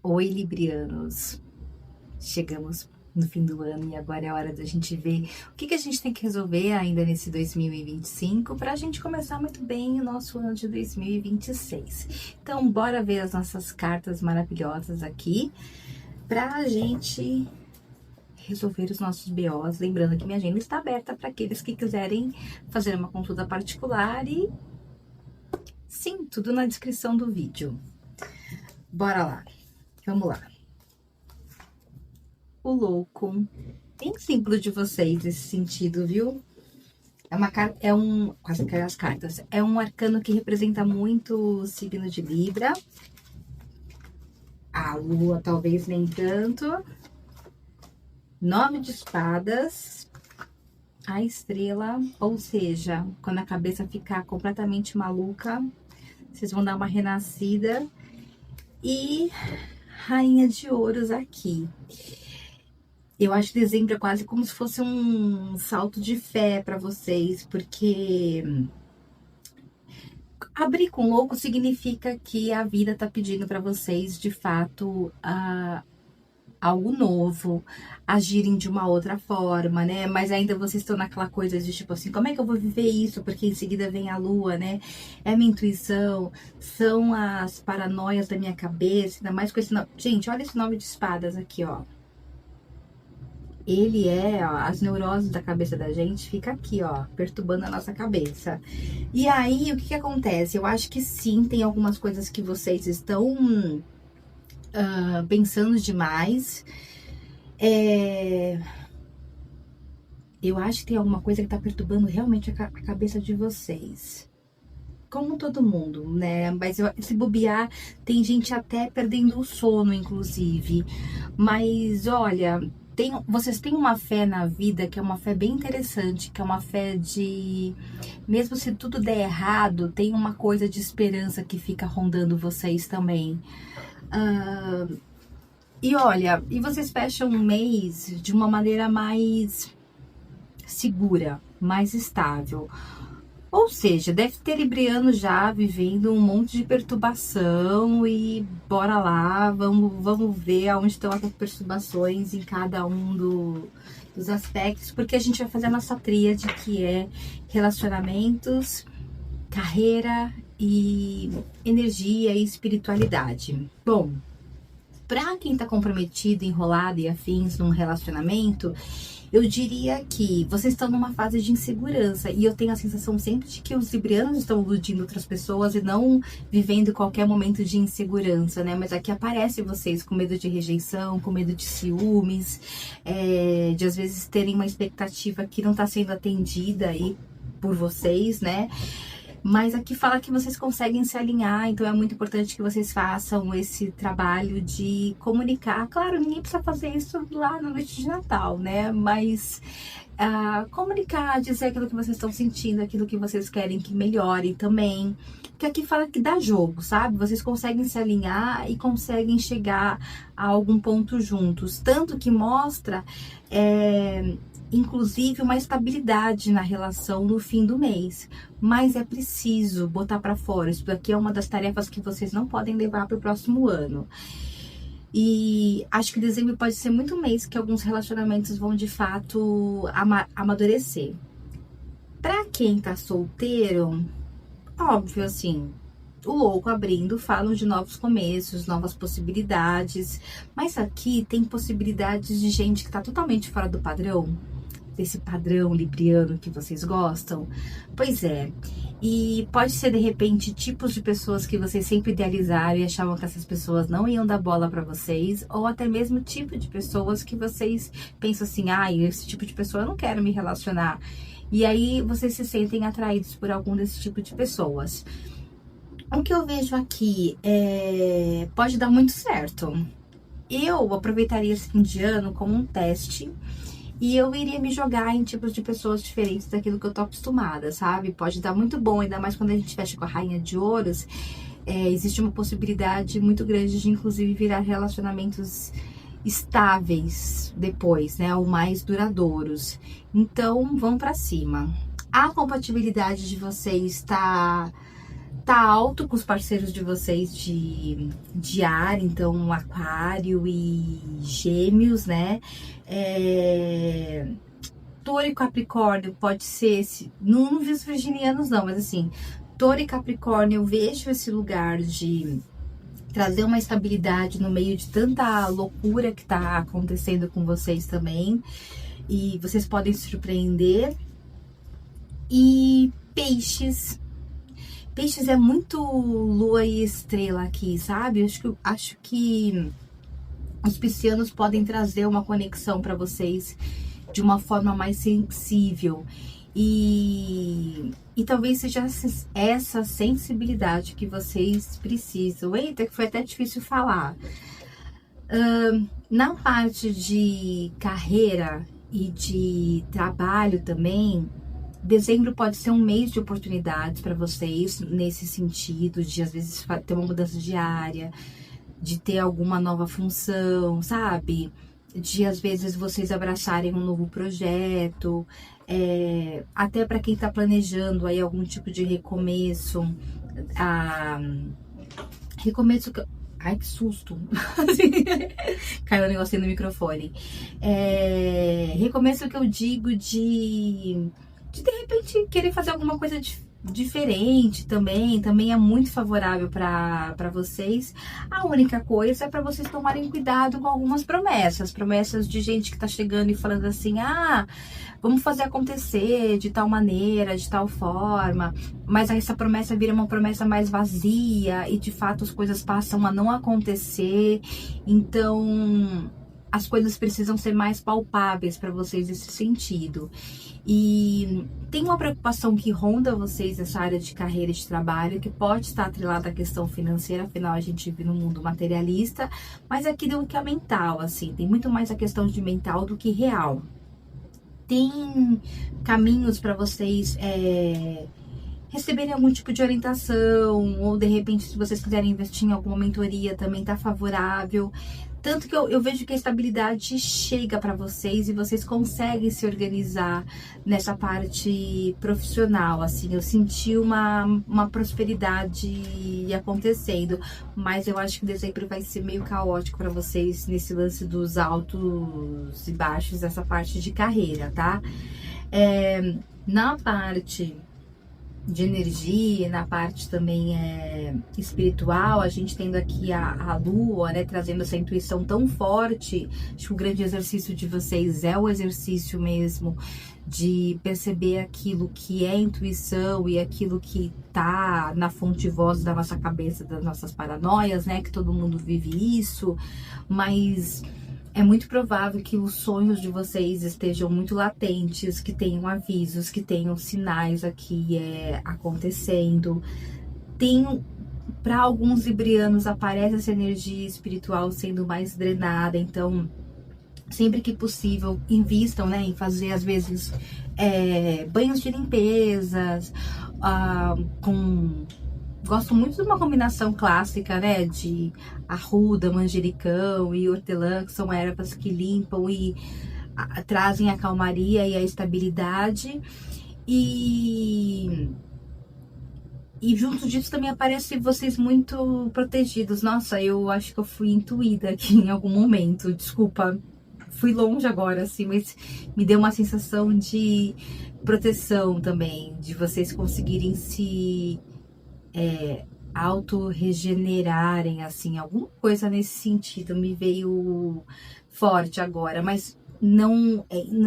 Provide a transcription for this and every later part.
Oi, Librianos! Chegamos no fim do ano e agora é hora da gente ver o que a gente tem que resolver ainda nesse 2025 para a gente começar muito bem o nosso ano de 2026. Então, bora ver as nossas cartas maravilhosas aqui para a gente resolver os nossos BOs. Lembrando que minha agenda está aberta para aqueles que quiserem fazer uma consulta particular e sim, tudo na descrição do vídeo. Bora lá, vamos lá. O louco, bem simples de vocês esse sentido, viu? Quase caiu as cartas. É um arcano que representa muito o signo de Libra. A lua talvez nem tanto. 9 de espadas. A estrela, ou seja, quando a cabeça ficar completamente maluca, vocês vão dar uma renascida. E rainha de ouros aqui. Eu acho que dezembro é quase como se fosse um salto de fé para vocês, porque abrir com louco significa que a vida tá pedindo para vocês, de fato, algo novo, agirem de uma outra forma, né? Mas ainda vocês estão naquela coisa de tipo assim, como é que eu vou viver isso? Porque em seguida vem a lua, né? É a minha intuição, são as paranoias da minha cabeça, ainda mais com esse nome. Gente, olha esse 9 de espadas aqui, ó. Ele ó, as neuroses da cabeça da gente fica aqui, ó, perturbando a nossa cabeça. E aí, o que acontece? Eu acho que sim, tem algumas coisas que vocês estão pensando demais. Eu acho que tem alguma coisa que tá perturbando realmente a cabeça de vocês. Como todo mundo, né? Mas se bobear, tem gente até perdendo o sono, inclusive. Mas, olha, vocês têm uma fé na vida que é uma fé bem interessante, que é uma fé de... Mesmo se tudo der errado, tem uma coisa de esperança que fica rondando vocês também. E olha, e vocês fecham um mês de uma maneira mais segura, mais estável. Ou seja, deve ter libriano já vivendo um monte de perturbação e bora lá, vamos ver aonde estão essas perturbações em cada um dos aspectos, porque a gente vai fazer a nossa tríade, que é relacionamentos, carreira e energia e espiritualidade. Bom, para quem tá comprometido, enrolado e afins num relacionamento, eu diria que vocês estão numa fase de insegurança e eu tenho a sensação sempre de que os librianos estão iludindo outras pessoas e não vivendo qualquer momento de insegurança, né? Mas aqui aparece vocês com medo de rejeição, com medo de ciúmes, de às vezes terem uma expectativa que não está sendo atendida aí por vocês, né? Mas aqui fala que vocês conseguem se alinhar, então é muito importante que vocês façam esse trabalho de comunicar. Claro, ninguém precisa fazer isso lá na noite de Natal, né? Mas comunicar, dizer aquilo que vocês estão sentindo, aquilo que vocês querem que melhore também. Porque aqui fala que dá jogo, sabe? Vocês conseguem se alinhar e conseguem chegar a algum ponto juntos. Tanto que mostra... inclusive uma estabilidade na relação no fim do mês, mas é preciso botar para fora. Isso daqui é uma das tarefas que vocês não podem levar para o próximo ano. E acho que dezembro pode ser muito um mês que alguns relacionamentos vão de fato amadurecer. Para quem tá solteiro, óbvio assim, o louco abrindo, falam de novos começos, novas possibilidades, mas aqui tem possibilidades de gente que tá totalmente fora do padrão, desse padrão libriano que vocês gostam. Pois é, e pode ser de repente tipos de pessoas que vocês sempre idealizaram e achavam que essas pessoas não iam dar bola pra vocês, ou até mesmo tipo de pessoas que vocês pensam assim, esse tipo de pessoa eu não quero me relacionar, e aí vocês se sentem atraídos por algum desse tipo de pessoas. O que eu vejo aqui pode dar muito certo. Eu aproveitaria esse fim de ano como um teste e eu iria me jogar em tipos de pessoas diferentes daquilo que eu tô acostumada, sabe? Pode dar muito bom, ainda mais quando a gente fecha com a rainha de ouros. Existe uma possibilidade muito grande de inclusive virar relacionamentos estáveis depois, né? Ou mais duradouros. Então, vão pra cima. A compatibilidade de vocês tá tá alto com os parceiros de vocês de ar, então Aquário e Gêmeos, né? Touro e Capricórnio pode ser, não vi os virginianos não, mas assim, Touro e Capricórnio, eu vejo esse lugar de trazer uma estabilidade no meio de tanta loucura que tá acontecendo com vocês também. E vocês podem se surpreender. E Peixes. Peixes é muito lua e estrela aqui, sabe? Acho que os piscianos podem trazer uma conexão para vocês de uma forma mais sensível. E talvez seja essa sensibilidade que vocês precisam. Eita, que foi até difícil falar. Na parte de carreira e de trabalho também, dezembro pode ser um mês de oportunidades para vocês nesse sentido, de às vezes ter uma mudança de área, de ter alguma nova função, sabe? De às vezes vocês abraçarem um novo projeto, até para quem está planejando aí algum tipo de recomeço, recomeço que... Ai, que susto! Caiu um negocinho no microfone. Recomeço que eu digo de repente querer fazer alguma coisa diferente também é muito favorável para vocês. A única coisa é para vocês tomarem cuidado com algumas promessas de gente que tá chegando e falando assim: vamos fazer acontecer de tal maneira, de tal forma, mas aí essa promessa vira uma promessa mais vazia e de fato as coisas passam a não acontecer. Então as coisas precisam ser mais palpáveis para vocês nesse sentido. E tem uma preocupação que ronda vocês nessa área de carreira e de trabalho, que pode estar atrelada à questão financeira, afinal a gente vive num mundo materialista, mas aqui deu que é mental, assim, tem muito mais a questão de mental do que real. Tem caminhos para vocês receberem algum tipo de orientação, ou de repente se vocês quiserem investir em alguma mentoria também tá favorável. Tanto que eu vejo que a estabilidade chega para vocês e vocês conseguem se organizar nessa parte profissional, assim. Eu senti uma prosperidade acontecendo, mas eu acho que dezembro vai ser meio caótico para vocês nesse lance dos altos e baixos, essa parte de carreira, tá? Na parte de energia, na parte também espiritual, a gente tendo aqui a lua, né, trazendo essa intuição tão forte. Acho que o grande exercício de vocês é o exercício mesmo de perceber aquilo que é intuição e aquilo que tá na fonte voz da nossa cabeça, das nossas paranoias, né, que todo mundo vive isso, mas é muito provável que os sonhos de vocês estejam muito latentes, que tenham avisos, que tenham sinais aqui acontecendo. Para alguns librianos, aparece essa energia espiritual sendo mais drenada, então sempre que possível invistam, né, em fazer às vezes banhos de limpezas, gosto muito de uma combinação clássica, né, de arruda, manjericão e hortelã, que são ervas que limpam e trazem a calmaria e a estabilidade. E junto disso também aparece vocês muito protegidos. Nossa, eu acho que eu fui intuída aqui em algum momento, desculpa, fui longe agora, assim, mas me deu uma sensação de proteção também, de vocês conseguirem se auto-regenerarem, assim, alguma coisa nesse sentido me veio forte agora, mas não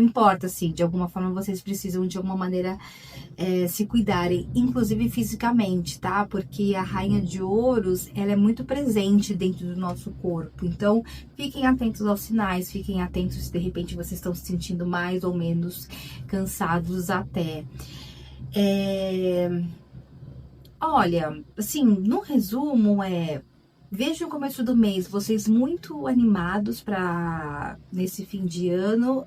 importa, assim, de alguma forma vocês precisam de alguma maneira se cuidarem, inclusive fisicamente, tá? Porque a rainha de ouros, ela é muito presente dentro do nosso corpo, então fiquem atentos aos sinais, fiquem atentos se de repente vocês estão se sentindo mais ou menos cansados até. Olha, assim, no resumo vejo no começo do mês vocês muito animados para nesse fim de ano,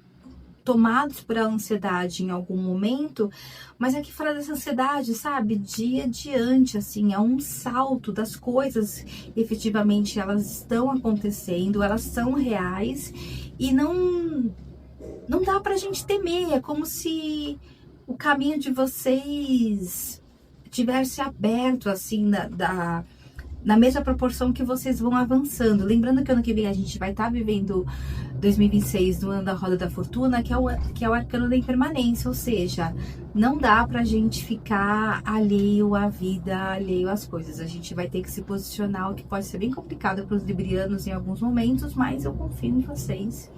tomados por a ansiedade em algum momento, mas aqui fora dessa ansiedade, sabe, dia adiante, assim, é um salto das coisas, efetivamente elas estão acontecendo, elas são reais e não dá pra gente temer, é como se o caminho de vocês tivesse aberto, assim, na mesma proporção que vocês vão avançando. Lembrando que ano que vem a gente vai estar vivendo 2026 no ano da Roda da Fortuna, que é o arcano da impermanência, ou seja, não dá pra gente ficar alheio à vida, alheio às coisas. A gente vai ter que se posicionar, o que pode ser bem complicado para os librianos em alguns momentos, mas eu confio em vocês.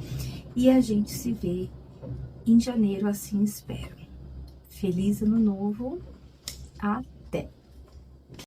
E a gente se vê em janeiro, assim espero. Feliz ano novo. Até!